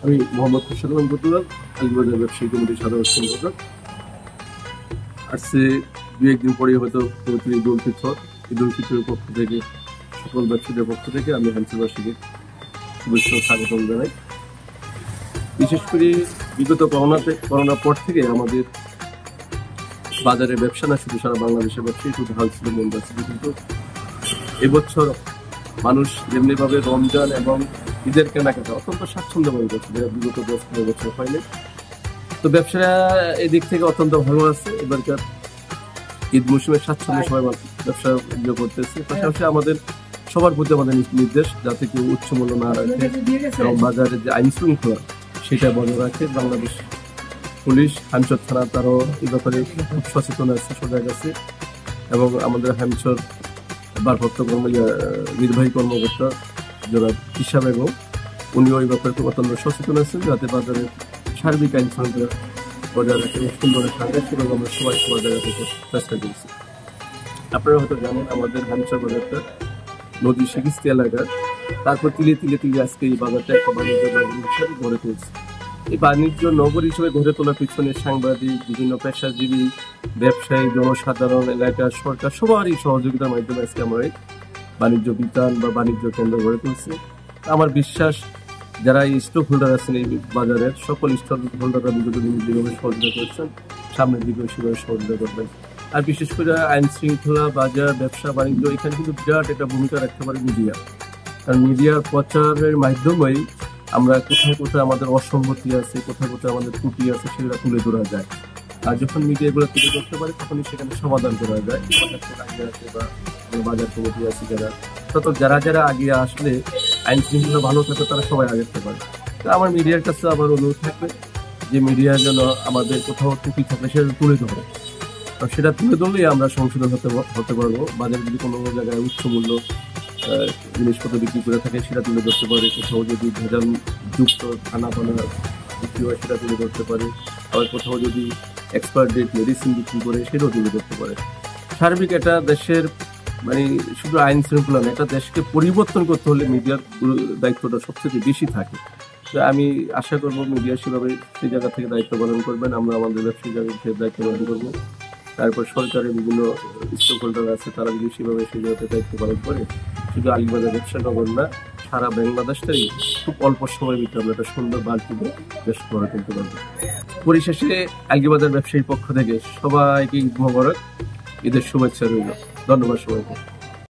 আমি মোহাম্মদ খুরশেদ আলম গতুয়াল, আলমবাজার ব্যবসায়ী কমিটির সাধারণ সম্পাদক। আজকে দু একদিন পরে হয়তো পবিত্র ঈদুল ফিতর। ঈদুল ফিতরের পক্ষ থেকে সকল ব্যবসায়ীদের পক্ষ থেকে আমি হ্যান্সেলবাসীকে শুভেচ্ছা ও স্বাগতম জানাই। বিশেষ করে বিগত করোনার পর থেকে আমাদের বাজারে ব্যবসা না শুধু সারা বাংলাদেশের ব্যবসায়ী শুধু হাল ছিল মন্দাচ্ছিল, কিন্তু এবছর মানুষ যেমনিভাবে রমজান এবং ঈদের কেনাকাটা অত্যন্ত স্বাচ্ছন্দ্যময় করছে, যেটা বিগত 10-15 বছর হয়নি। তো ব্যবসা এদিক থেকে অত্যন্ত ভালো আছে। এবারকার ঈদ মৌসুমের স্বাচ্ছন্দ্যে সবাই ব্যবসা করতেছে। পাশাপাশি আমাদের সবার প্রতি আমাদের নির্দেশ যাতে কেউ উচ্চ মূল্য না রাখে এবং বাজারে যে আইন শৃঙ্খলা সেটা বজায় রাখে। বাংলাদেশ পুলিশ হামচর থানা তারও এই ব্যাপারে খুব সচেতন আছে, সজাগ আছে, এবং আমাদের হামচর ভারপ্রাপ্ত নির্বাহী কর্মকর্তা যারা হিসাব এবং উনিও এই ব্যাপারে খুব অত্যন্ত সচেতন আছেন যাতে বাজারে সার্বিক আইন শৃঙ্খলা বজায় রাখে এবং সুন্দরের সঙ্গে সেভাবে আমরা সবাই জায়গা থেকে চেষ্টা করছি। আপনারা হয়তো জানেন আমাদের হামচর বাজারটা নদী শিখিস্তি এলাকার, তারপর তিলে তিলে তিলে আজকে এই বাজারটা একটা বাণিজ্য নগরী হিসাবে গড়ে তুলছে। এই বাণিজ্য নগরী হিসেবে গড়ে তোলার পিছনে সাংবাদিক, বিভিন্ন পেশাজীবী, ব্যবসায়ী, জনসাধারণ, এলাকা, সরকার সবারই সহযোগিতার মাধ্যমে আজকে আমরা এই বাণিজ্য বিতান বা বাণিজ্য কেন্দ্র গড়ে তুলছে। আমার বিশ্বাস যারা এই স্টক হোল্ডার আছেন এই বাজারের সকল স্টক হোল্ডাররা বিগত দিন যেভাবে সহযোগিতা করছেন সামনের দিকেও সেভাবে সহযোগিতা করবেন। আর বিশেষ করে আইন শৃঙ্খলা, বাজার, ব্যবসা বাণিজ্য এখানে কিন্তু বিরাট একটা ভূমিকা রাখতে পারে মিডিয়া। কারণ মিডিয়ার প্রচারের মাধ্যমেই আমরা কোথায় কোথায় আমাদের অসঙ্গতি আছে, কোথায় কোথায় আমাদের ত্রুটি আছে সেগুলো তুলে ধরা যায়। আর যখন মিডিয়া এগুলো তুলে ধরতে পারে তখনই সেখানে সমাধান করা যায়। আছে বা বাজার কমিটি আছে যারা যারা আগে আসলে আইন শৃঙ্খলা ভালো থাকে তারা সবাই আগে আসতে পারে। তো আমার মিডিয়ার কাছে আবার অনুরোধ থাকবে যে মিডিয়া যেন আমাদের কোথাও ত্রুটি থাকলে সেটা তুলে ধরে, সেটা তুলে ধরলেই আমরা সংশোধন হতে পারবো। বাজারে যদি কোনো জায়গায় উচ্চ মূল্য জিনিসপত্র বিক্রি করে থাকে সেটা তুলে ধরতে পারে, কোথাও যদি ভেজাল যুক্ত খানা পানা বিক্রি হয় সেটা তুলে ধরতে পারে, আবার কোথাও যদি এক্সপায়ার ডেট মেডিসিন বিক্রি করে সেটাও তুলে ধরতে পারে। সার্বিক একটা দেশের শুধু আইন শৃঙ্খলা না, একটা দেশকে পরিবর্তন করতে হলে মিডিয়ার দায়িত্বটা সবচেয়ে বেশি থাকে। তো আমি আশা করবো মিডিয়া সেভাবে সেই জায়গা থেকে দায়িত্ব পালন করবেন, আমরা আমাদের ব্যবসায়ী জায়গায় দায়িত্ব পালন করবো। তারপর সরকারের বিভিন্ন স্টক হোল্ডার আছে তারা যদি সেভাবে সেই জায়গাতে দায়িত্ব পালন করে শুধু আলমবাজার ব্যবসা নগর না সারা বাংলাদেশটাই খুব অল্প সময়ের ভিতরে আমরা একটা সুন্দর বাড়তি দেশ গড়ে তুলতে পারবো। পরিশেষে আলমবাজার ব্যবসায়ীর পক্ষ থেকে সবাইকে ঈদ মোবারক, ঈদের শুভেচ্ছা রইল। ধন্যবাদ সবাইকে।